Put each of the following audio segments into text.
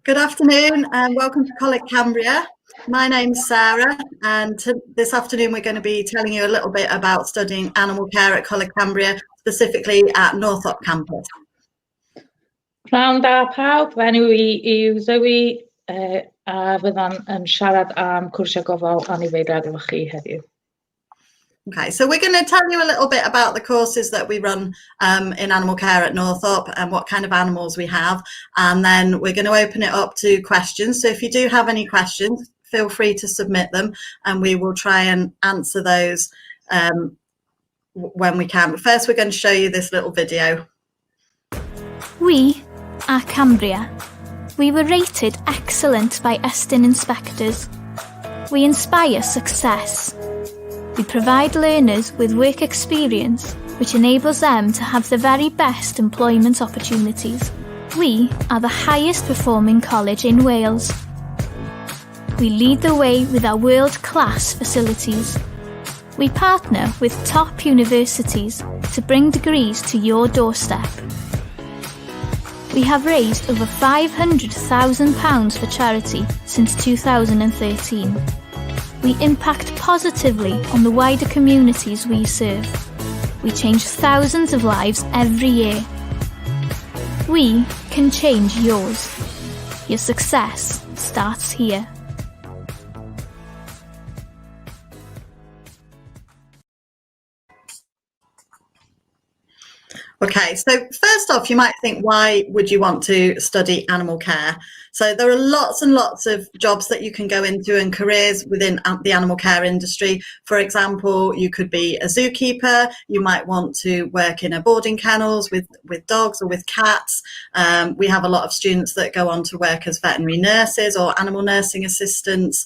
Good afternoon and welcome to College Cambria. My name's Sarah, and this afternoon we're going to be telling you a little bit about studying animal care at College Cambria, specifically at Northop campus. Pnawn da pawb, fy enw I yw Zoe, a fydda'n siarad am cwrsio gofal anifeiliaid efo chi heddiw. Okay, so we're going to tell you a little bit about the courses that we run in animal care at Northop and what kind of animals we have, and then we're going to open it up to questions. So if you do have any questions, feel free to submit them and we will try and answer those when we can. But first we're going to show you this little video. We are Cambria. We were rated excellent by Estyn inspectors. We inspire success. We provide learners with work experience which enables them to have the very best employment opportunities. We are the highest performing college in Wales. We lead the way with our world-class facilities. We partner with top universities to bring degrees to your doorstep. We have raised over £500,000 for charity since 2013. We impact positively on the wider communities we serve. We change thousands of lives every year. We can change yours. Your success starts here. Okay, so first off, you might think, why would you want to study animal care? So there are lots and lots of jobs that you can go into and careers within the animal care industry. For example, you could be a zookeeper, you might want to work in a boarding kennels with dogs or with cats. We have a lot of students that go on to work as veterinary nurses or animal nursing assistants,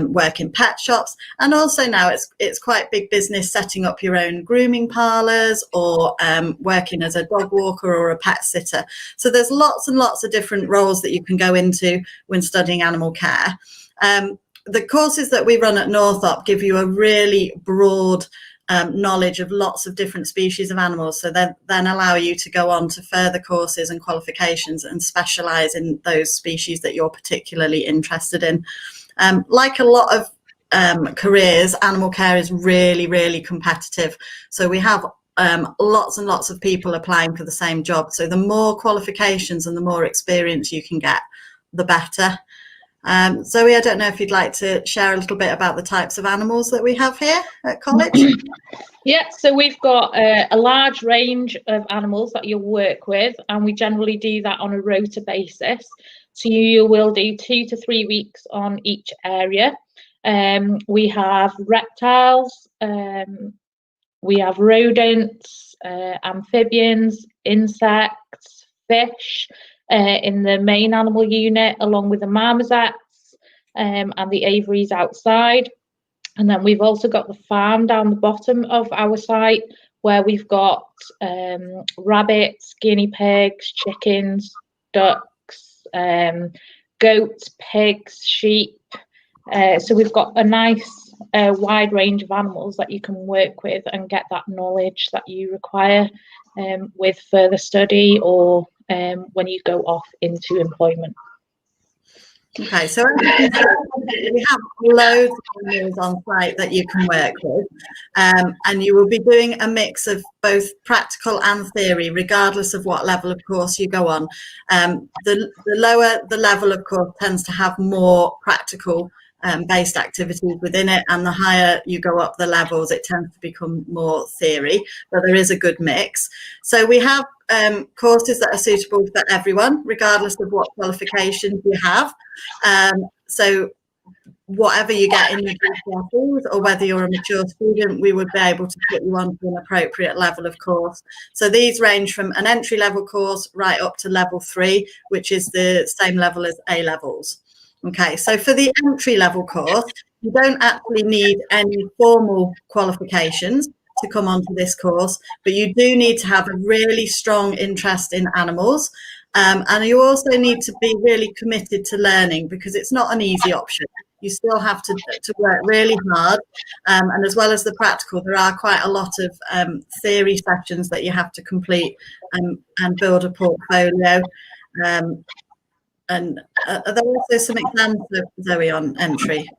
work in pet shops, and also now it's quite big business setting up your own grooming parlours or working as a dog walker or a pet sitter. So there's lots and lots of different roles that you can go into when studying animal care. The courses that we run at Northop give you a really broad knowledge of lots of different species of animals, so then allow you to go on to further courses and qualifications and specialise in those species that you're particularly interested in. Like a lot of careers, animal care is really, really competitive. So we have lots and lots of people applying for the same job. So the more qualifications and the more experience you can get, the better. Zoe, I don't know if you'd like to share a little bit about the types of animals that we have here at college. Yeah, so we've got a large range of animals that you'll work with, and we generally do that on a rota basis. So you will do 2 to 3 weeks on each area. We have reptiles, we have rodents, amphibians, insects, fish in the main animal unit, along with the marmosets and the aviaries outside. And then we've also got the farm down the bottom of our site, where we've got rabbits, guinea pigs, chickens, ducks, goats, pigs, sheep. So we've got a nice wide range of animals that you can work with and get that knowledge that you require with further study or when you go off into employment. Okay, so we have loads of animals on site that you can work with, and you will be doing a mix of both practical and theory, regardless of what level of course you go on. The lower the level of course tends to have more practical based activities within it, and the higher you go up the levels it tends to become more theory, but there is a good mix. So we have courses that are suitable for everyone, regardless of what qualifications you have. So whatever you get in your GCSEs, or whether you're a mature student, we would be able to put you onto an appropriate level of course. So these range from an entry level course right up to level 3, which is the same level as A levels. Okay, so for the entry level course, you don't actually need any formal qualifications to come onto this course, but you do need to have a really strong interest in animals, and you also need to be really committed to learning, because it's not an easy option. You still have to work really hard, and as well as the practical, there are quite a lot of theory sessions that you have to complete and build a portfolio. And are there also some exams, Zoe, on entry?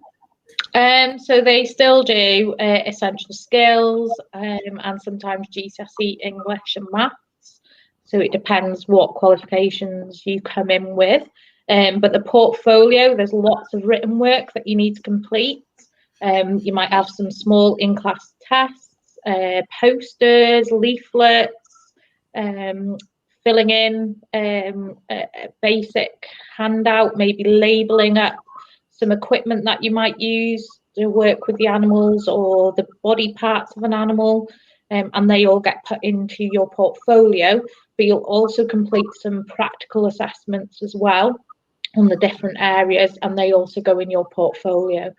So they still do essential skills and sometimes GCSE English and maths. So it depends what qualifications you come in with. But the portfolio, there's lots of written work that you need to complete. You might have some small in-class tests, posters, leaflets, filling in a basic handout, maybe labelling up some equipment that you might use to work with the animals or the body parts of an animal, and they all get put into your portfolio. But you'll also complete some practical assessments as well on the different areas, and they also go in your portfolio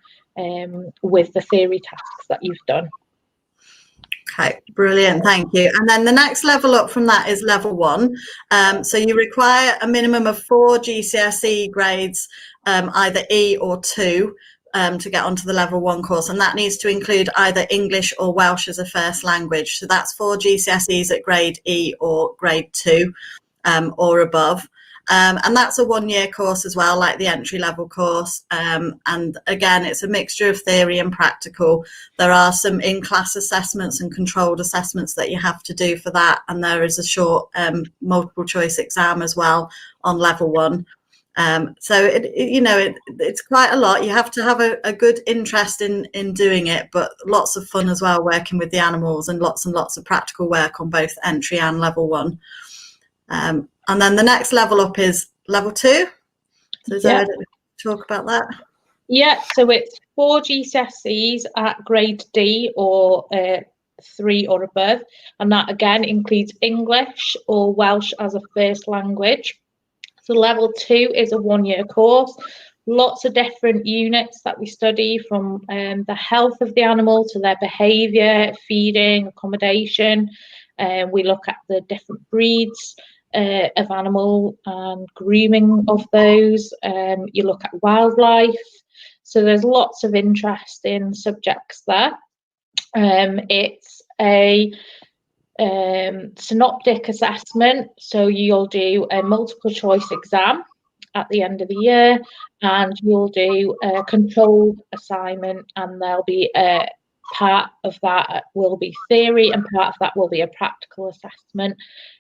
with the theory tasks that you've done. Okay, brilliant, thank you. And then the next level up from that is level 1. So you require a minimum of 4 GCSE grades, either E or 2, to get onto the level 1 course, and that needs to include either English or Welsh as a first language. So that's 4 GCSEs at grade E or grade 2 or above. And that's a 1-year course as well, like the entry level course. And again, it's a mixture of theory and practical. There are some in-class assessments and controlled assessments that you have to do for that. And there is a short multiple choice exam as well on level 1. So it's quite a lot. You have to have a good interest in doing it, but lots of fun as well, working with the animals, and lots of practical work on both entry and level 1. And then the next level up is level 2. So Zoe, talk about that. Yeah, so it's 4 GCSEs at grade D or 3 or above, and that again includes English or Welsh as a first language. So level 2 is a 1-year course. Lots of different units that we study, from the health of the animal to their behaviour, feeding, accommodation. We look at the different breeds of animal and grooming of those. You look at wildlife. So there's lots of interesting subjects there. It's a synoptic assessment, so you'll do a multiple choice exam at the end of the year, and you'll do a controlled assignment, and there'll be a part of that will be theory and part of that will be a practical assessment.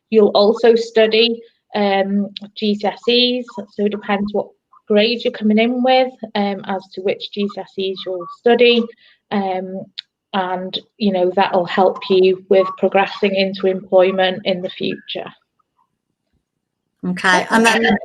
You'll also study GCSEs, so it depends what grade you're coming in with as to which GCSEs you'll study. And that'll help you with progressing into employment in the future. Okay, and then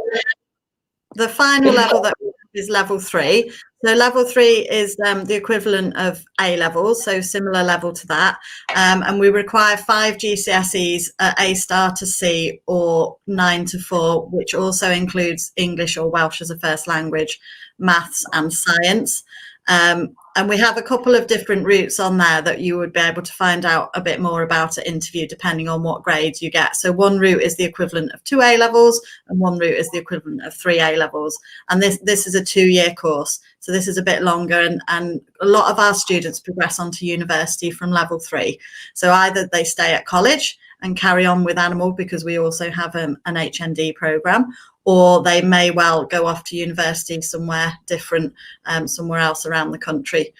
the final level that we have is level 3. So level 3 is the equivalent of A levels, so similar level to that, and we require 5 GCSEs at A star to C or 9 to 4, which also includes English or Welsh as a first language, maths and science. And we have a couple of different routes on there that you would be able to find out a bit more about at interview, depending on what grades you get. So one route is the equivalent of 2 A levels, and one route is the equivalent of 3 A levels. And this is a 2-year course. So this is a bit longer, and a lot of our students progress onto university from level 3. So either they stay at college and carry on with animal, because we also have an HND program, or they may well go off to university somewhere different, somewhere else around the country.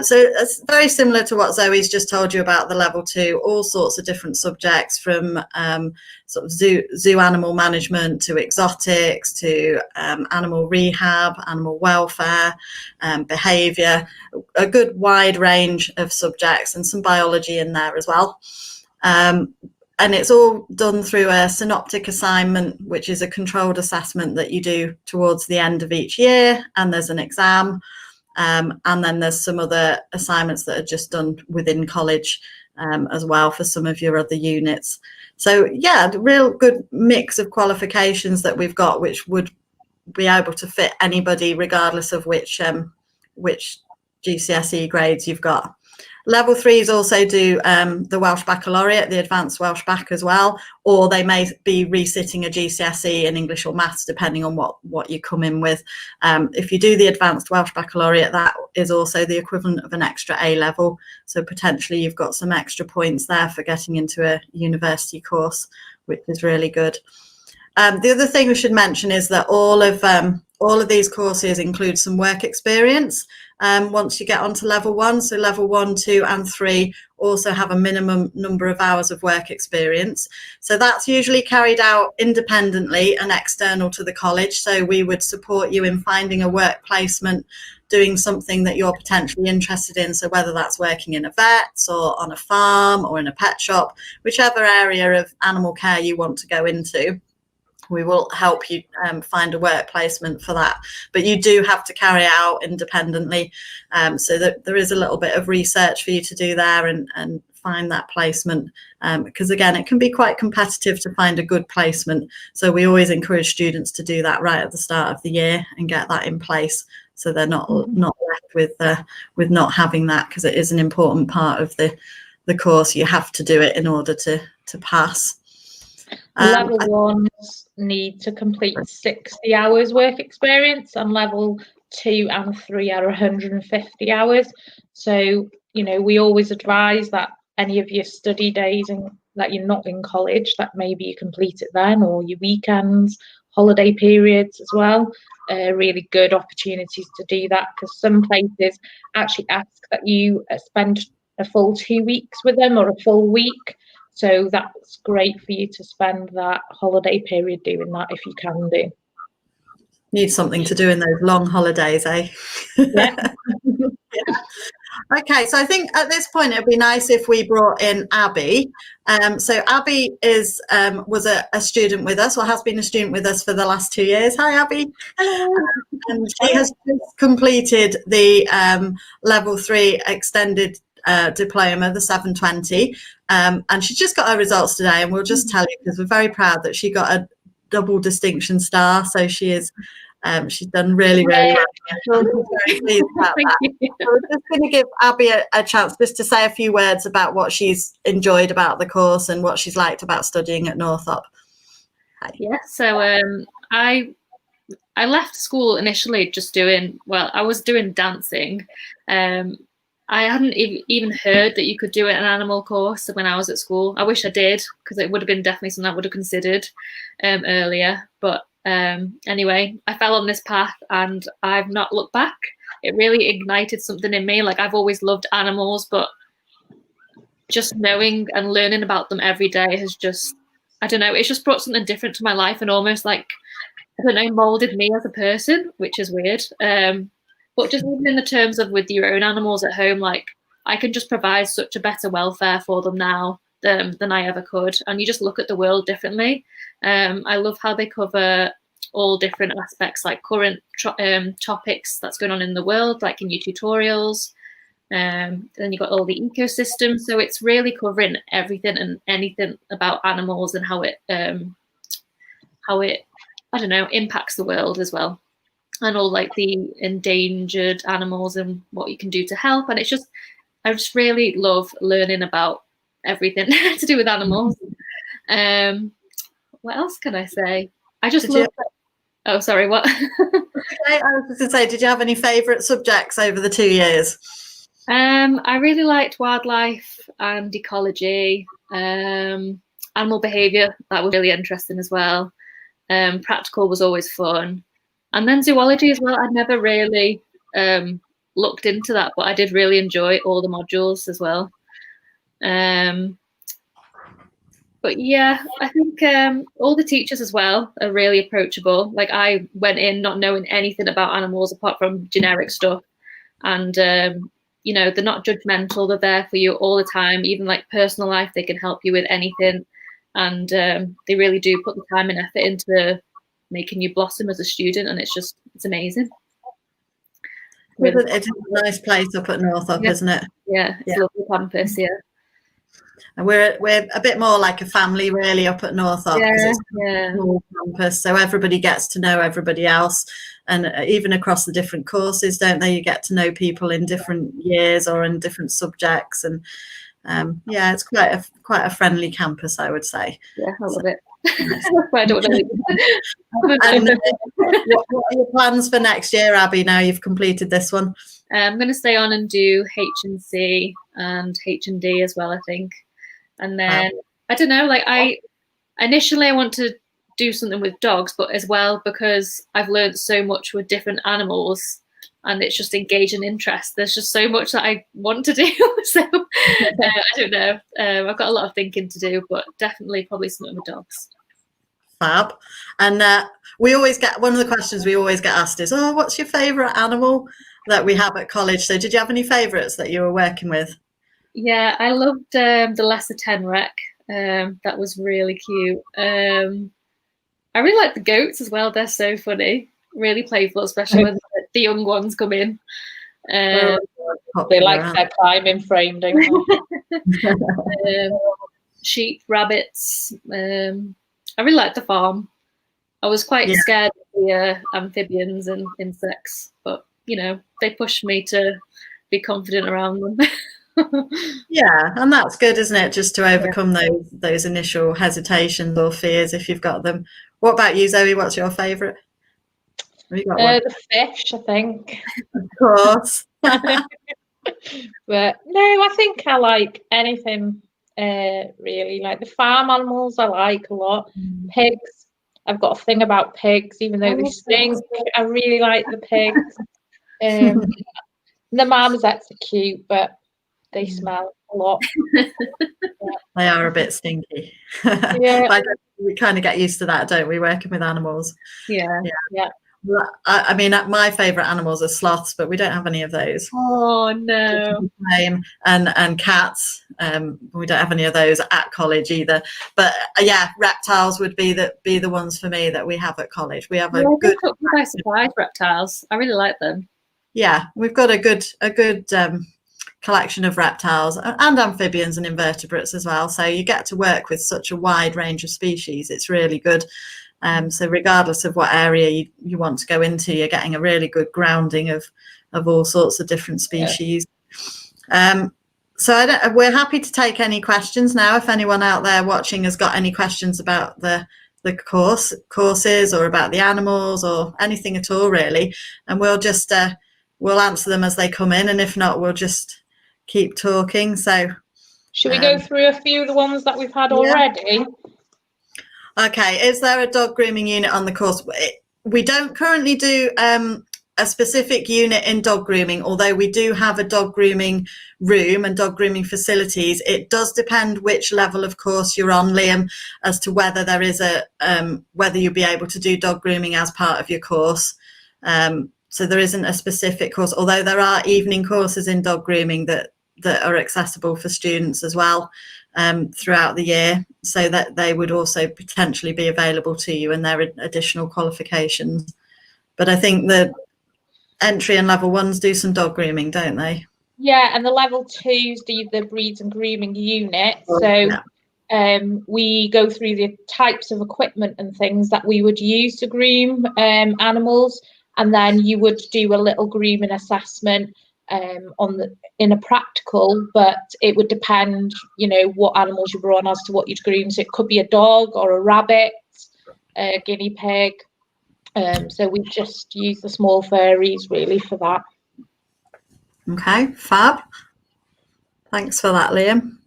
So it's very similar to what Zoe's just told you about the level 2, all sorts of different subjects, from sort of zoo animal management to exotics to animal rehab, animal welfare, behaviour, a good wide range of subjects, and some biology in there as well. And it's all done through a synoptic assessment, which is a controlled assessment that you do towards the end of each year, and there's an exam, and then there's some other assignments that are just done within college as well for some of your other units. So yeah, a real good mix of qualifications that we've got, which would be able to fit anybody regardless of which GCSE grades you've got. Level 3s also do the Welsh Baccalaureate, the Advanced Welsh Bac as well, or they may be resitting a GCSE in English or Maths, depending on what you come in with. If you do the Advanced Welsh Baccalaureate, that is also the equivalent of an extra A level, so potentially you've got some extra points there for getting into a university course, which is really good. The other thing we should mention is that all of these courses include some work experience once you get onto level 1. So level 1, 2 and 3 also have a minimum number of hours of work experience. So that's usually carried out independently and external to the college. So we would support you in finding a work placement, doing something that you're potentially interested in. So whether that's working in a vet or on a farm or in a pet shop, whichever area of animal care you want to go into, we will help you find a work placement for that. But you do have to carry it out independently. So that there is a little bit of research for you to do there and find that placement. Because again, it can be quite competitive to find a good placement. So we always encourage students to do that right at the start of the year and get that in place. So they're not left with not having that, because it is an important part of the course. You have to do it in order to pass. Level 1s need to complete 60 hours work experience, and level 2 and 3 are 150 hours. So, you know, we always advise that any of your study days and that you're not in college, that maybe you complete it then, or your weekends, holiday periods as well. Really good opportunities to do that, because some places actually ask that you spend a full 2 weeks with them or a full week. So that's great for you to spend that holiday period doing that if you can do. Need something to do in those long holidays, eh? Yeah. Yeah. Okay, so I think at this point it'd be nice if we brought in Abby. So Abby was a student with us, or has been a student with us for the last 2 years. Hi, Abby. Hello. And she has just completed the level 3 extended diploma, the 720, and she just got her results today, and we'll just tell you because we're very proud that she got a double distinction star. So she is she's done really well. We're very pleased about that. So we're just going to give Abby a chance just to say a few words about what she's enjoyed about the course and what she's liked about studying at Northop. Hi. Yeah, so I left school initially just I was doing dancing. I hadn't even heard that you could do an animal course when I was at school. I wish I did, because it would have been definitely something I would have considered earlier. But anyway, I fell on this path and I've not looked back. It really ignited something in me. Like, I've always loved animals, but just knowing and learning about them every day has just, I don't know, it's just brought something different to my life and almost like, I don't know, molded me as a person, which is weird. But just even in the terms of with your own animals at home, like, I can just provide such a better welfare for them now than I ever could. And you just look at the world differently. I love how they cover all different aspects, like current topics that's going on in the world, like in your tutorials. Then you've got all the ecosystems. So it's really covering everything and anything about animals and how it, I don't know, impacts the world as well. And all like the endangered animals and what you can do to help. And it's just, I just really love learning about everything to do with animals. What else can I say? I just love. Oh, sorry, what? Okay, I was just going to say, did you have any favourite subjects over the 2 years? I really liked wildlife and ecology, animal behaviour. That was really interesting as well. Practical was always fun. And then zoology as well. I'd never really looked into that, but I did really enjoy all the modules as well. But yeah, I think all the teachers as well are really approachable. Like, I went in not knowing anything about animals apart from generic stuff. And, you know, they're not judgmental. They're there for you all the time. Even like personal life, they can help you with anything. And they really do put the time and effort into making you blossom as a student. And it's amazing. It's a nice place up at Northop, isn't it? Yeah, it's a lovely campus, yeah. And we're a bit more like a family really up at Northop, because it's a small campus, so everybody gets to know everybody else, and even across the different courses, don't they? You get to know people in different years or in different subjects, and yeah, it's quite a friendly campus, I would say. Yeah, I love it. I don't know. And, what are your plans for next year, Abby? Now you've completed this one. I'm going to stay on and do H&C and H&D as well, I think. And then I don't know, like, initially I want to do something with dogs, but as well because I've learned so much with different animals, and it's just engaging interest. There's just so much that I want to do. So I don't know. I've got a lot of thinking to do, but definitely probably something with dogs. Fab. And we always get, one of the questions we always get asked is, oh, what's your favourite animal that we have at college? So did you have any favourites that you were working with? Yeah, I loved the Lesser Tenrec. That was really cute. I really like the goats as well. They're so funny, really playful, especially when the young ones come in. They like their climbing frame, don't they? Sheep, rabbits. I really liked the farm. I was quite scared of the amphibians and insects, but you know, they pushed me to be confident around them. Yeah, and that's good, isn't it? Just to overcome those initial hesitations or fears if you've got them. What about you, Zoe? What's your favourite? Have you got one? The fish, I think. Of course. But no, I think I like anything really. Like the farm animals, I like a lot. Pigs, I've got a thing about pigs, even though they stink. I really like the pigs. The marmosets are cute, but they smell a lot. They are a bit stinky. Yeah. We kind of get used to that, don't we, working with animals? Yeah. I mean, my favourite animals are sloths, but we don't have any of those. Oh no. And cats. We don't have any of those at college either. But yeah, reptiles would be the ones for me that we have at college. We have a good. They took me by surprise, reptiles. I really like them. Yeah, we've got a good collection of reptiles and amphibians and invertebrates as well. So you get to work with such a wide range of species. It's really good. So regardless of what area you want to go into, you're getting a really good grounding of all sorts of different species. So we're happy to take any questions now. If anyone out there watching has got any questions about the courses or about the animals or anything at all, really, and we'll just we'll answer them as they come in, and if not, we'll just keep talking. So should we go through a few of the ones that we've had already? Okay, is there a dog grooming unit on the course? We don't currently do a specific unit in dog grooming, although we do have a dog grooming room and dog grooming facilities. It does depend which level of course you're on, Liam, as to whether there is whether you'll be able to do dog grooming as part of your course. So there isn't a specific course, although there are evening courses in dog grooming that are accessible for students as well throughout the year, so that they would also potentially be available to you, and there are additional qualifications. But I think the entry and level ones do some dog grooming, don't they? Yeah, and the level twos do the breeds and grooming unit. So we go through the types of equipment and things that we would use to groom animals, and then you would do a little grooming assessment in a practical, but it would depend, you know, what animals you were on as to what you'd groom. So it could be a dog or a rabbit, a guinea pig. So we just use the small furries really for that. Okay, fab. Thanks for that, Liam.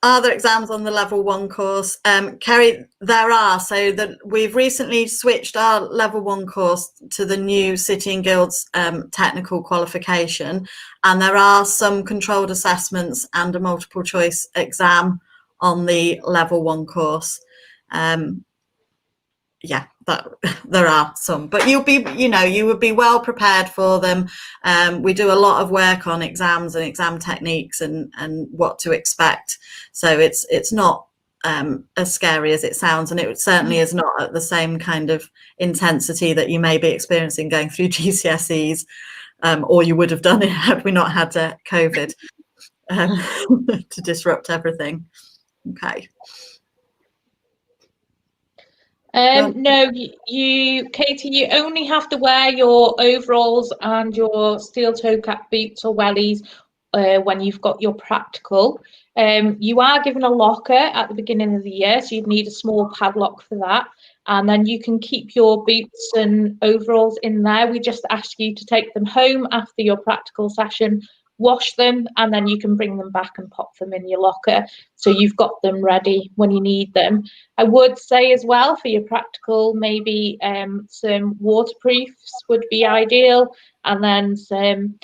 Are there exams on the level 1 course? Kerry, there are. So we've recently switched our level 1 course to the new City and Guilds technical qualification, and there are some controlled assessments and a multiple choice exam on the level 1 course. Yeah, there are some, but you would be well prepared for them. We do a lot of work on exams and exam techniques and what to expect. So it's not as scary as it sounds, and it certainly is not at the same kind of intensity that you may be experiencing going through GCSEs, or you would have done it had we not had COVID to disrupt everything. Okay. No, Katie, you only have to wear your overalls and your steel toe cap boots or wellies when you've got your practical. You are given a locker at the beginning of the year, so you'd need a small padlock for that. And then you can keep your boots and overalls in there. We just ask you to take them home after your practical session wash them, and then you can bring them back and pop them in your locker, so you've got them ready when you need them. I would say as well, for your practical, maybe some waterproofs would be ideal, and then some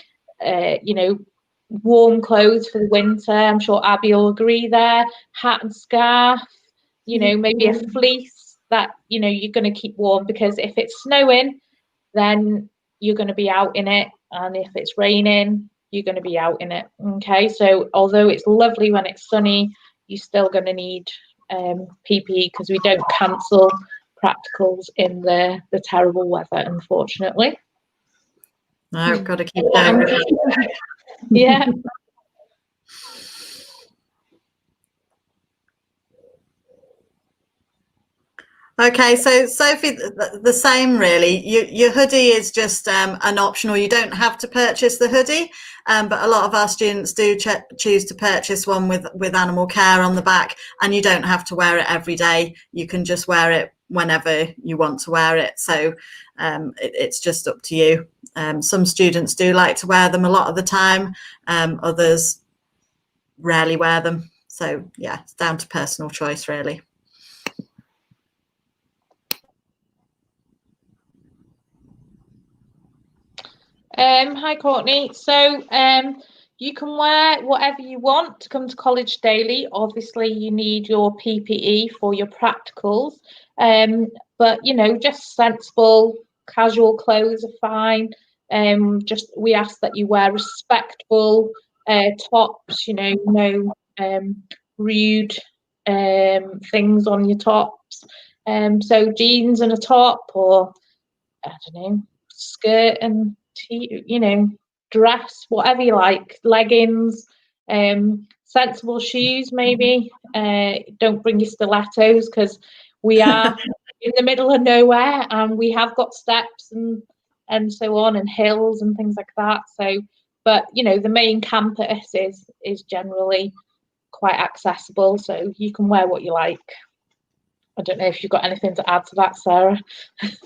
warm clothes for the winter. I'm sure Abby will agree there. Hat and scarf, maybe a fleece that you're going to keep warm, because if it's snowing, then you're going to be out in it, and if it's raining, you're going to be out in it. Okay, so although it's lovely when it's sunny, you're still going to need PPE, because we don't cancel practicals in the terrible weather, unfortunately. No, got to keep going. Yeah. Okay, so Sophie, the same really. Your hoodie is just an optional. You don't have to purchase the hoodie, but a lot of our students do choose to purchase one with animal care on the back, and you don't have to wear it every day. You can just wear it whenever you want to wear it. So it's just up to you. Some students do like to wear them a lot of the time. Others rarely wear them. So yeah, it's down to personal choice really. Hi Courtney. So you can wear whatever you want to come to college daily. Obviously you need your PPE for your practicals, but just sensible casual clothes are fine. Just we ask that you wear respectable tops, no rude things on your tops. So jeans and a top, or I don't know, skirt and dress, whatever you like, leggings, sensible shoes maybe. Don't bring your stilettos, because we are in the middle of nowhere, and we have got steps and so on, and hills and things like that. So, but the main campus is generally quite accessible, so you can wear what you like. I don't know if you've got anything to add to that, Sarah.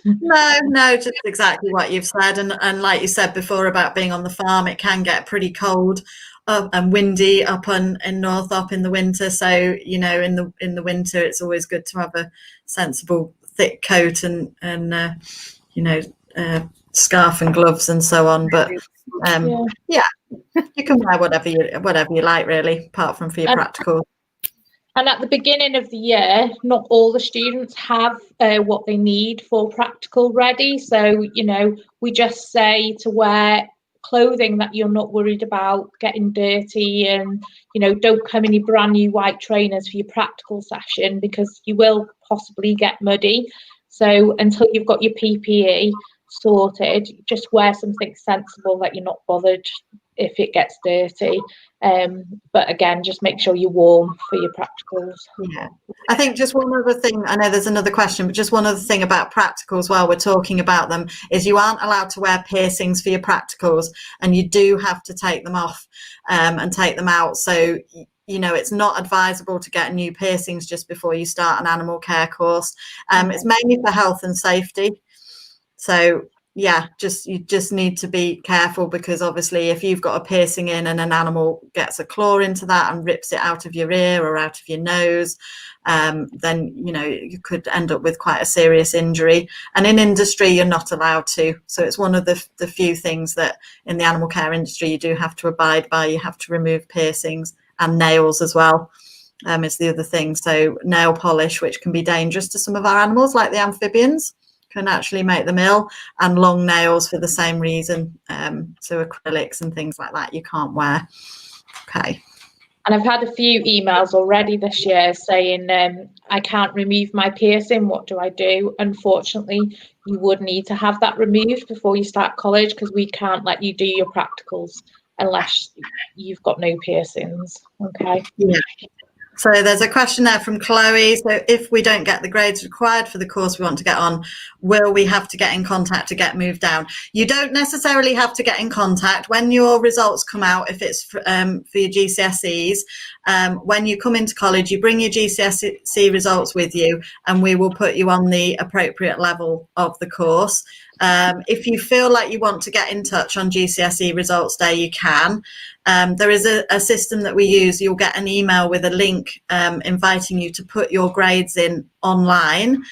No, just exactly what you've said. And like you said before about being on the farm, it can get pretty cold and windy up in Northop in the winter. So, in the winter, it's always good to have a sensible thick coat and scarf and gloves and so on. But yeah, you can wear whatever you like really, apart from for your practical. And at the beginning of the year, not all the students have what they need for practical ready. So, we just say to wear clothing that you're not worried about getting dirty, and, don't come in your brand new white trainers for your practical session, because you will possibly get muddy. So until you've got your PPE sorted, just wear something sensible that you're not bothered if it gets dirty. But again, just make sure you're warm for your practicals. Yeah, I think just one other thing, I know there's another question, but just one other thing about practicals while we're talking about them is you aren't allowed to wear piercings for your practicals, and you do have to take them off and take them out. So it's not advisable to get new piercings just before you start an animal care course. It's mainly for health and safety. So yeah, you just need to be careful, because obviously if you've got a piercing in and an animal gets a claw into that and rips it out of your ear or out of your nose, then you could end up with quite a serious injury. And in industry, you're not allowed to. So it's one of the few things that in the animal care industry you do have to abide by. You have to remove piercings, and nails as well. Is the other thing. So nail polish, which can be dangerous to some of our animals, like the amphibians, can actually make them ill, and long nails for the same reason. So acrylics and things like that you can't wear. Okay. And I've had a few emails already this year saying I can't remove my piercing, what do I do? Unfortunately, you would need to have that removed before you start college, because we can't let you do your practicals unless you've got no piercings. Okay. Yeah. So there's a question there from Chloe. So if we don't get the grades required for the course we want to get on, will we have to get in contact to get moved down? You don't necessarily have to get in contact. When your results come out, if it's for your GCSEs, when you come into college, you bring your GCSE results with you, and we will put you on the appropriate level of the course. If you feel like you want to get in touch on GCSE results day, you can. There is a system that we use. You'll get an email with a link inviting you to put your grades in online.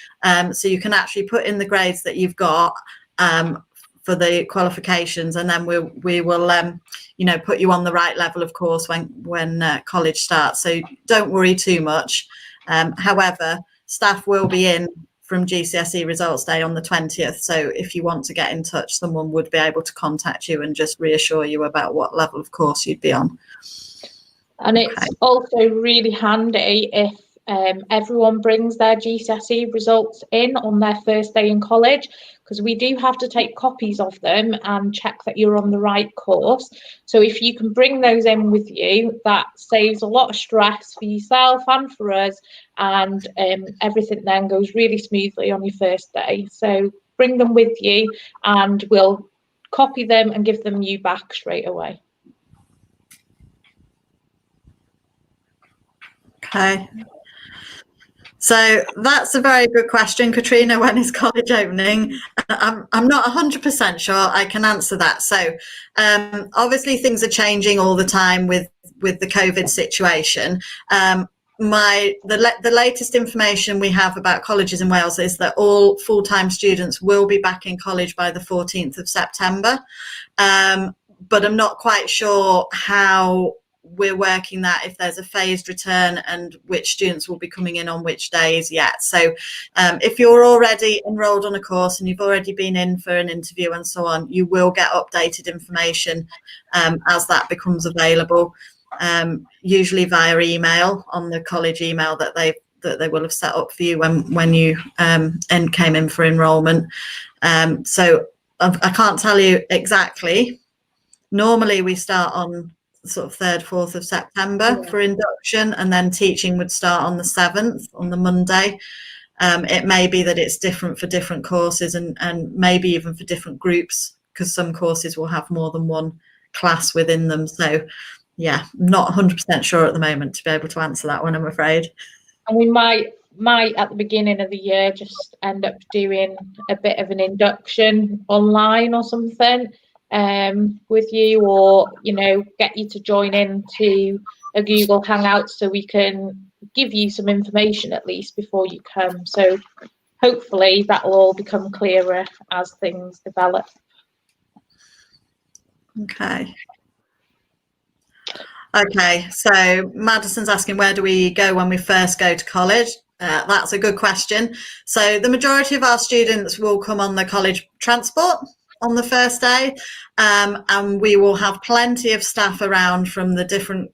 So you can actually put in the grades that you've got for the qualifications, and then we will put you on the right level of course when college starts. So don't worry too much. However, staff will be in from GCSE results day on the 20th. So if you want to get in touch, someone would be able to contact you and just reassure you about what level of course you'd be on. And it's also really handy if everyone brings their GCSE results in on their first day in college, because we do have to take copies of them and check that you're on the right course. So if you can bring those in with you, that saves a lot of stress for yourself and for us, and everything then goes really smoothly on your first day. So bring them with you and we'll copy them and give them you back straight away. Okay. So that's a very good question, Katrina. When is college opening? I'm not 100% sure I can answer that. So obviously things are changing all the time with the COVID situation. The latest information we have about colleges in Wales is that all full-time students will be back in college by the 14th of September. But I'm not quite sure how we're working that, if there's a phased return and which students will be coming in on which days yet. So if you're already enrolled on a course and you've already been in for an interview and so on, you will get updated information as that becomes available, usually via email on the college email that they will have set up for you when you came in for enrolment. So I can't tell you exactly. Normally we start on sort of 3rd, 4th of September for induction, and then teaching would start on the 7th, on the Monday. It may be that it's different for different courses and maybe even for different groups, because some courses will have more than one class within them. So yeah, I'm not 100% sure at the moment to be able to answer that one, I'm afraid. And we might at the beginning of the year just end up doing a bit of an induction online or something with you, or get you to join into a Google Hangout so we can give you some information at least before you come. So hopefully that will all become clearer as things develop. Okay, so Madison's asking, where do we go when we first go to college? That's a good question. So the majority of our students will come on the college transport on the first day, and we will have plenty of staff around from the different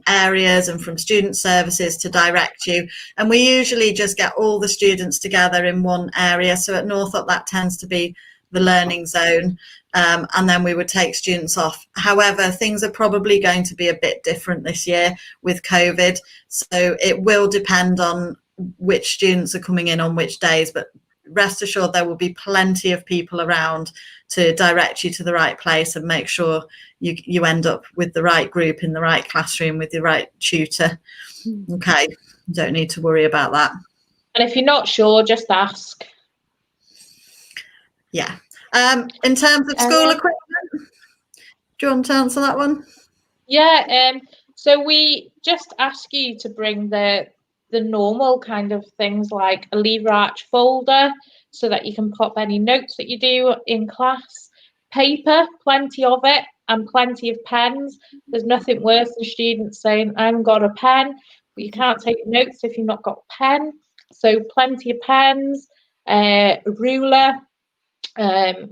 areas and from student services to direct you. And we usually just get all the students together in one area. So at Northop, that tends to be the learning zone, and then we would take students off. However, things are probably going to be a bit different this year with COVID, so it will depend on which students are coming in on which days, but rest assured there will be plenty of people around to direct you to the right place and make sure you end up with the right group in the right classroom with the right tutor. Okay, don't need to worry about that. And if you're not sure, just ask. Yeah. In terms of school equipment, do you want to answer that one? Yeah, so we just ask you to bring the normal kind of things, like a lever arch folder so that you can pop any notes that you do in class, paper, plenty of it, and plenty of pens. There's nothing worse than students saying, I haven't got a pen, but you can't take notes if you've not got a pen. So plenty of pens, a ruler,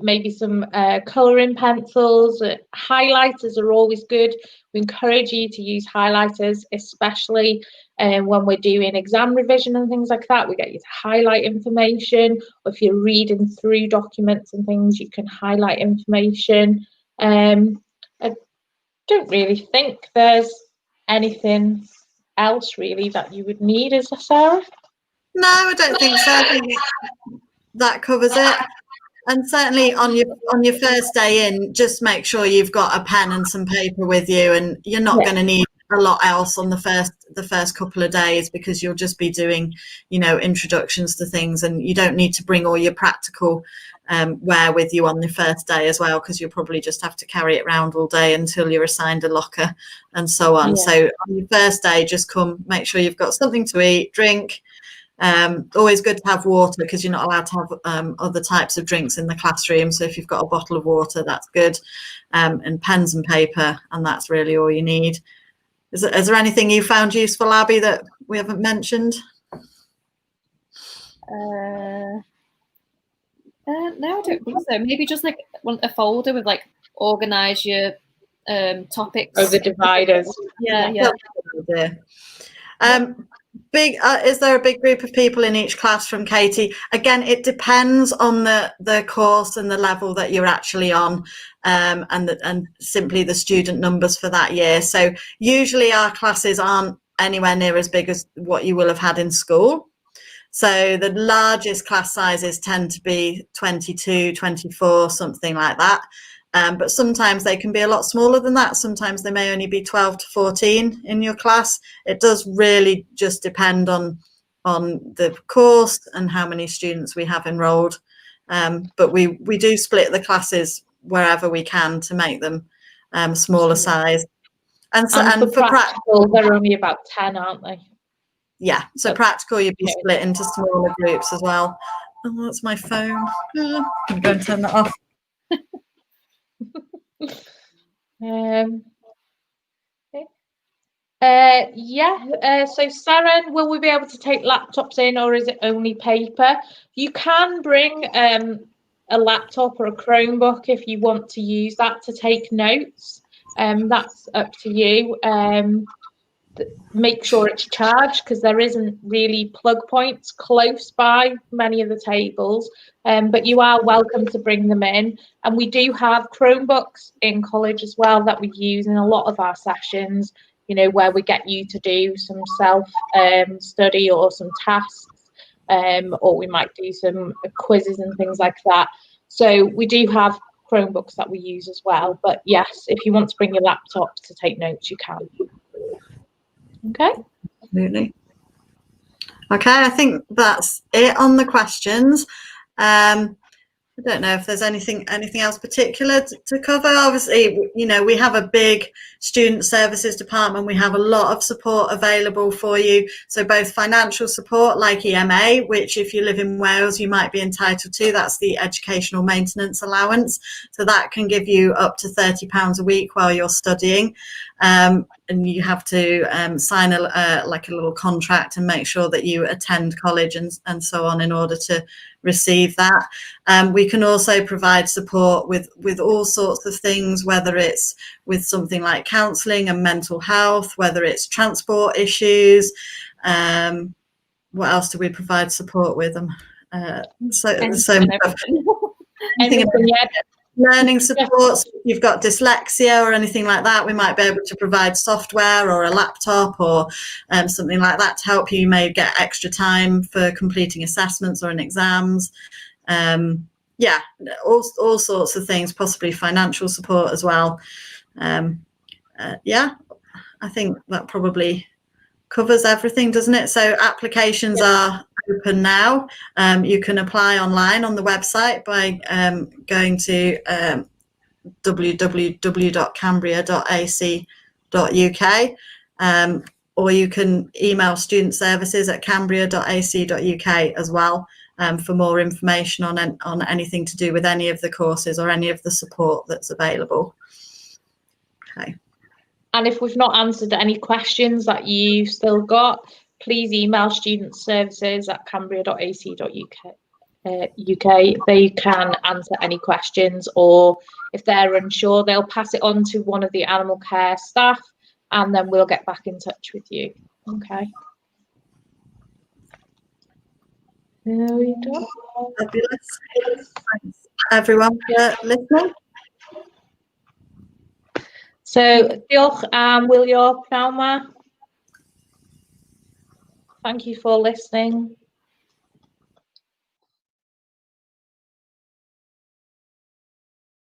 maybe some colouring pencils. Highlighters are always good. We encourage you to use highlighters, especially when we're doing exam revision and things like that. We get you to highlight information, or if you're reading through documents and things, you can highlight information. I don't really think there's anything else really that you would need, is there, Sarah? No, I don't think so. I think that covers it. And certainly on your first day in, just make sure you've got a pen and some paper with you, and you're not going to need a lot else on the first couple of days, because you'll just be doing introductions to things, and you don't need to bring all your practical wear with you on the first day as well, because you'll probably just have to carry it around all day until you're assigned a locker and so on. Yeah. So on your first day, just come, make sure you've got something to eat, drink. Always good to have water, because you're not allowed to have other types of drinks in the classroom. So if you've got a bottle of water, that's good, and pens and paper, and that's really all you need. Is there anything you found useful, Abby, that we haven't mentioned? No, I don't think so. Maybe just like a folder with like organise your topics. Oh, the dividers. Yeah. Is there a big group of people in each class from Katie? Again, it depends on the course and the level that you're actually on, and simply the student numbers for that year. So usually our classes aren't anywhere near as big as what you will have had in school. So the largest class sizes tend to be 22, 24, something like that. But sometimes they can be a lot smaller than that. Sometimes they may only be 12 to 14 in your class. It does really just depend on the course and how many students we have enrolled. But we do split the classes wherever we can to make them smaller size. And for practical, they're only about 10, aren't they? Yeah, so practical, you'd be split into smaller groups as well. Oh, that's my phone. I'm going to turn that off. So Saren, will we be able to take laptops in, or is it only paper? You can bring a laptop or a Chromebook if you want to use that to take notes. That's up to you. Make sure it's charged, because there isn't really plug points close by many of the tables, but you are welcome to bring them in. And we do have Chromebooks in college as well that we use in a lot of our sessions, you know, where we get you to do some self study or some tasks, or we might do some quizzes and things like that. So we do have Chromebooks that we use as well. But yes, if you want to bring your laptop to take notes, you can. Okay. Absolutely. Okay, I think that's it on the questions. I don't know if there's anything else particular to cover. Obviously, you know, we have a big student services department. We have a lot of support available for you. So both financial support like EMA, which if you live in Wales, you might be entitled to. That's the educational maintenance allowance. So that can give you up to £30 a week while you're studying. And you have to sign a little contract and make sure that you attend college and so on in order to receive that. We can also provide support with all sorts of things, whether it's with something like counselling and mental health, whether it's transport issues. What else do we provide support with them? Learning support. So if you've got dyslexia or anything like that, we might be able to provide software or a laptop or something like that to help you. You may get extra time for completing assessments or in exams. Yeah, all sorts of things, possibly financial support as well. Yeah, I think that probably covers everything, doesn't it? So applications are open now. You can apply online on the website by going to www.cambria.ac.uk, or you can email student services at cambria.ac.uk as well for more information on anything to do with any of the courses or any of the support that's available. Okay. And if we've not answered any questions that you've still got, please email student services at cambria.ac.uk. They can answer any questions, or if they're unsure, they'll pass it on to one of the animal care staff, and then we'll get back in touch with you. Okay. There we go. Fabulous. Thanks everyone for listening. So, diolch am wylio pnawn 'ma. Thank you for listening.